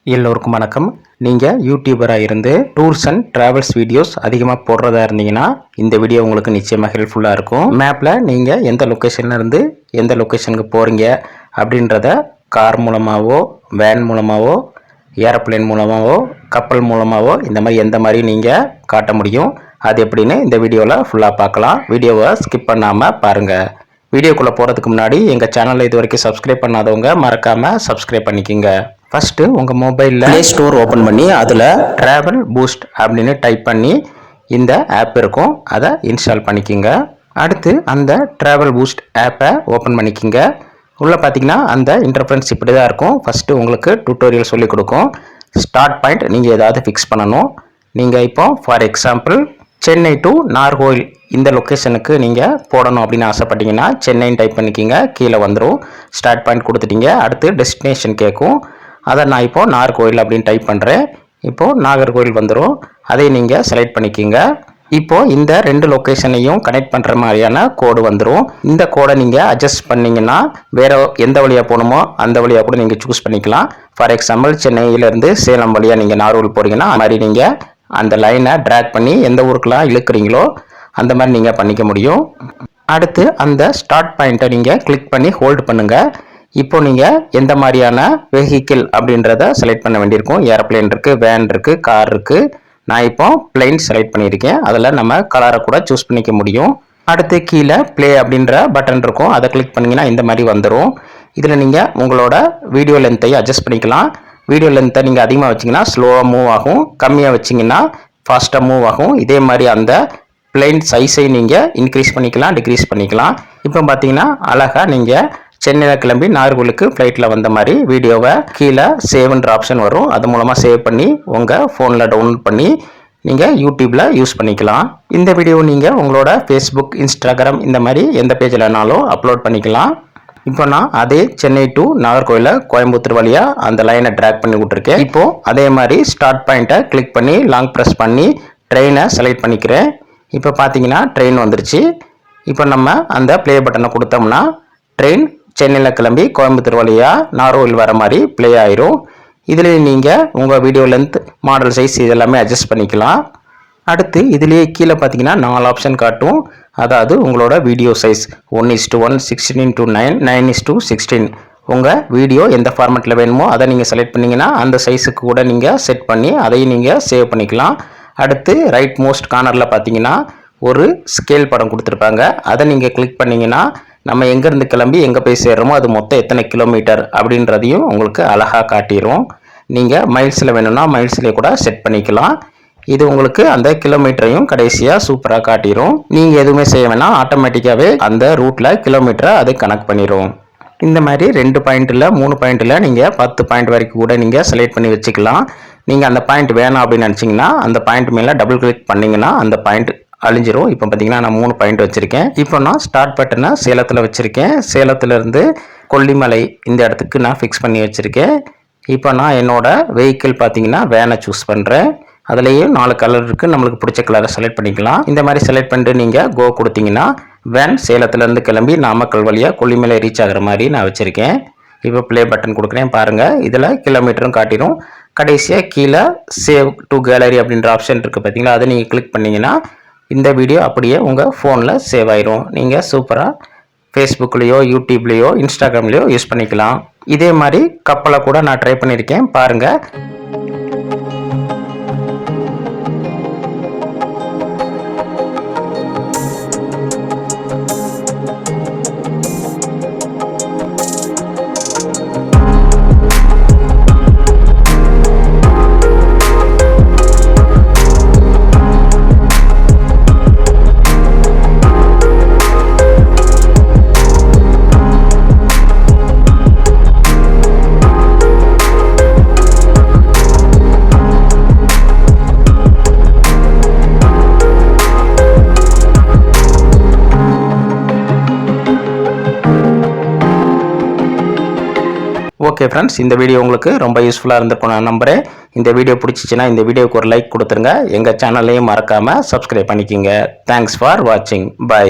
எல்லோருக்கும் வணக்கம். நீங்கள் யூடியூபராக இருந்து டூர்ஸ் அண்ட் ட்ராவல்ஸ் வீடியோஸ் அதிகமாக போடுறதா இருந்தீங்கன்னா இந்த வீடியோ உங்களுக்கு நிச்சயமாக ஹெல்ப்ஃபுல்லாக இருக்கும். மேப்பில் நீங்கள் எந்த லொக்கேஷனில் இருந்து எந்த லொக்கேஷனுக்கு போகிறீங்க அப்படின்றத கார் மூலமாகவோ, வேன் மூலமாகவோ, ஏரோப்ளேன் மூலமாகவோ, கப்பல் மூலமாகவோ இந்த மாதிரி எந்த மாதிரி நீங்கள் காட்ட முடியும். அது எப்படின்னு இந்த வீடியோவில் ஃபுல்லாக பார்க்கலாம். வீடியோவை ஸ்கிப் பண்ணாமல் பாருங்கள். வீடியோக்குள்ளே போகிறதுக்கு முன்னாடி எங்கள் சேனலில் இது வரைக்கும் சப்ஸ்கிரைப் பண்ணாதவங்க மறக்காமல் சப்ஸ்கிரைப் பண்ணிக்கோங்க. ஃபஸ்ட்டு உங்கள் மொபைலில் ப்ளே ஸ்டோர் ஓப்பன் பண்ணி அதில் ட்ராவல் பூஸ்ட் அப்படின்னு டைப் பண்ணி இந்த ஆப் இருக்கும், அதை இன்ஸ்டால் பண்ணிக்கோங்க. அடுத்து அந்த ட்ராவல் பூஸ்ட் ஆப்பை ஓப்பன் பண்ணிக்கோங்க. உள்ளே பார்த்தீங்கன்னா அந்த இன்டர்ஃபரன்ஸ் இப்படி தான் இருக்கும். ஃபஸ்ட்டு உங்களுக்கு டியூட்டோரியல் சொல்லிக் கொடுக்கும். ஸ்டார்ட் பாயிண்ட் நீங்கள் ஏதாவது ஃபிக்ஸ் பண்ணணும். நீங்கள் இப்போ for example Chennai to Nagercoil இந்த லொக்கேஷனுக்கு நீங்கள் போடணும் அப்படின்னு ஆசைப்பட்டீங்கன்னா சென்னைன்னு டைப் பண்ணிக்கிங்க, கீழே வந்துடும். ஸ்டார்ட் பாயிண்ட் கொடுத்துட்டீங்க. அடுத்து டெஸ்டினேஷன் கேட்கும். அதை நான் இப்போது நாகர்கோவில் அப்படின்னு டைப் பண்ணுறேன். இப்போது நாகர்கோவில் வந்துடும். அதை நீங்கள் செலக்ட் பண்ணிக்கிங்க. இப்போது இந்த ரெண்டு லொக்கேஷனையும் கனெக்ட் பண்ணுற மாதிரியான கோடு வந்துடும். இந்த கோடை நீங்கள் அட்ஜஸ்ட் பண்ணிங்கன்னா வேறு எந்த வழியாக போகணுமோ அந்த வழியாக கூட நீங்கள் சூஸ் பண்ணிக்கலாம். ஃபார் எக்ஸாம்பிள் சென்னையிலேருந்து சேலம் வழியாக நீங்கள் நாகர்கோவில் போகிறீங்கன்னா அது மாதிரி நீங்கள் அந்த லைனை ட்ராக் பண்ணி எந்த ஊருக்கெலாம் இழுக்கிறீங்களோ அந்த மாதிரி நீங்கள் பண்ணிக்க முடியும். அடுத்து அந்த ஸ்டார்ட் பாயிண்ட்டை நீங்கள் கிளிக் பண்ணி ஹோல்டு பண்ணுங்கள். இப்போ நீங்கள் எந்த மாதிரியான வெஹிக்கிள் அப்படின்றத செலக்ட் பண்ண வேண்டியிருக்கும். ஏரோப்ளேன் இருக்குது, வேன் இருக்குது, கார் இருக்குது. நான் இப்போ பிளைன் செலக்ட் பண்ணியிருக்கேன். அதில் நம்ம கலரை கூட சூஸ் பண்ணிக்க முடியும். அடுத்து கீழே ப்ளே அப்படின்ற பட்டன் இருக்கும், அதை கிளிக் பண்ணிங்கன்னா இந்த மாதிரி வந்துடும். இதில் நீங்கள் உங்களோட வீடியோ லென்த்தையும் அட்ஜஸ்ட் பண்ணிக்கலாம். வீடியோ லென்த்தை நீங்கள் அதிகமாக வச்சிங்கன்னா ஸ்லோவாக மூவ் ஆகும், கம்மியாக வச்சிங்கன்னா ஃபாஸ்ட்டாக மூவ் ஆகும். இதே மாதிரி அந்த பிளைன் சைஸை நீங்கள் இன்க்ரீஸ் பண்ணிக்கலாம், டிக்ரீஸ் பண்ணிக்கலாம். இப்போ பார்த்தீங்கன்னா அழகாக நீங்கள் சென்னையில் கிளம்பி நாகர்கோவிலுக்கு ஃப்ளைட்டில் வந்த மாதிரி வீடியோவை கீழே சேவ்ன்ற ஆப்ஷன் வரும். அது மூலமாக சேவ் பண்ணி உங்கள் ஃபோனில் டவுன்லோட் பண்ணி நீங்கள் யூடியூப்பில் யூஸ் பண்ணிக்கலாம். இந்த வீடியோ நீங்கள் உங்களோட ஃபேஸ்புக், இன்ஸ்டாகிராம் இந்த மாதிரி எந்த பேஜில்னாலும் அப்லோட் பண்ணிக்கலாம். இப்போ நான் அதே சென்னை டு நாகர்கோவில கோயம்புத்தூர் வழியாக அந்த லைனை ட்ராக் பண்ணி விட்ருக்கேன். இப்போது அதே மாதிரி ஸ்டார்ட் பாயிண்ட்டை கிளிக் பண்ணி லாங் ப்ரெஸ் பண்ணி ட்ரெயினை செலக்ட் பண்ணிக்கிறேன். இப்போ பார்த்தீங்கன்னா ட்ரெயின் வந்துருச்சு. இப்போ நம்ம அந்த ப்ளே பட்டனை கொடுத்தோம்னா ட்ரெயின் சென்னையில் கிளம்பி கோயம்புத்தூர் வழியாக நாகர்கோவில் வர மாதிரி ப்ளே ஆயிரும். இதில் நீங்கள் உங்கள் வீடியோ லென்த், மாடல் சைஸ் இதெல்லாமே அட்ஜஸ்ட் பண்ணிக்கலாம். அடுத்து இதுலேயே கீழே பார்த்தீங்கன்னா 4 ஆப்ஷன் காட்டும். அதாவது உங்களோட வீடியோ சைஸ் 1:1, 16:9, 9:16. உங்கள் வீடியோ எந்த ஃபார்மேட்டில் வேணுமோ அதை நீங்கள் செலக்ட் பண்ணிங்கன்னா அந்த சைஸுக்கு கூட நீங்கள் செட் பண்ணி அதையும் நீங்கள் சேவ் பண்ணிக்கலாம். அடுத்து ரைட் மோஸ்ட் கார்னரில் பார்த்தீங்கன்னா ஒரு ஸ்கேல் படம் கொடுத்துருப்பாங்க. அதை நீங்கள் கிளிக் பண்ணிங்கன்னா நம்ம எங்கேருந்து கிளம்பி எங்கே போய் சேர்றோமோ அது மொத்தம் எத்தனை கிலோமீட்டர் அப்படின்றதையும் உங்களுக்கு அழகாக காட்டிடும். நீங்கள் மைல்ஸில் வேணும்னா மைல்ஸ்லேயே கூட செட் பண்ணிக்கலாம். இது உங்களுக்கு அந்த கிலோமீட்டரையும் கடைசியாக சூப்பராக காட்டிடும். நீங்கள் எதுவுமே செய்ய வேணாம், ஆட்டோமேட்டிக்காகவே அந்த ரூட்டில் கிலோமீட்டரை அது கனெக்ட் பண்ணிடும். இந்த மாதிரி 2 பாயிண்ட்டில் 3 பாயிண்ட்டில் நீங்கள் 10 பாயிண்ட் வரைக்கும் கூட நீங்கள் செலக்ட் பண்ணி வச்சுக்கலாம். நீங்கள் அந்த பாயிண்ட் வேணாம் அப்படின்னு நினச்சிங்கன்னா அந்த பாயிண்ட் மேலே டபுள் கிளிக் பண்ணிங்கன்னா அந்த பாயிண்ட் அழிஞ்சிரும். இப்போ பார்த்தீங்கன்னா நான் 3 பாயிண்ட் வச்சுருக்கேன். இப்போ நான் ஸ்டார்ட் பட்டனை சேலத்தில் வச்சுருக்கேன். சேலத்துலேருந்து கொல்லிமலை இந்த இடத்துக்கு நான் ஃபிக்ஸ் பண்ணி வச்சுருக்கேன். இப்போ நான் என்னோடய வெஹிக்கிள் பார்த்தீங்கன்னா வேனை சூஸ் பண்ணுறேன். அதுலேயும் 4 கலர் இருக்குது, நம்மளுக்கு பிடிச்ச கலரை செலக்ட் பண்ணிக்கலாம். இந்த மாதிரி செலக்ட் பண்ணிட்டு நீங்கள் கோ கொடுத்தீங்கன்னா வேன் சேலத்துலேருந்து கிளம்பி நாமக்கல் வழியாக கொல்லிமலை ரீச் ஆகிற மாதிரி நான் வச்சுருக்கேன். இப்போ ப்ளே பட்டன் கொடுக்குறேன் பாருங்கள். இதில் கிலோமீட்டரும் காட்டிடும். கடைசியாக கீழே சேவ் டு கேலரி அப்படின்ற ஆப்ஷன் இருக்குது பார்த்தீங்களா, அதை நீங்கள் கிளிக் பண்ணிங்கன்னா இந்த வீடியோ அப்படியே உங்கள் ஃபோனில் சேவ் ஆயிரும். நீங்கள் சூப்பராக ஃபேஸ்புக்லேயோ, யூடியூப்லேயோ, இன்ஸ்டாகிராம்லேயோ யூஸ் பண்ணிக்கலாம். இதே மாதிரி கப்பலை கூட நான் ட்ரை பண்ணியிருக்கேன் பாருங்கள். ஓகே ஃப்ரெண்ட்ஸ், இந்த வீடியோ உங்களுக்கு ரொம்ப யூஸ்ஃபுல்லாக இருந்திருக்கும் நான் நம்புகிறேன். இந்த வீடியோ பிடிச்சிச்சின்னா இந்த வீடியோக்கு ஒரு லைக் கொடுத்துருங்க. எங்கள் சேனல்லையும் மறக்காமல் சப்ஸ்கிரைப் பண்ணிக்கிங்க. தேங்க்ஸ் ஃபார் வாட்சிங். பை.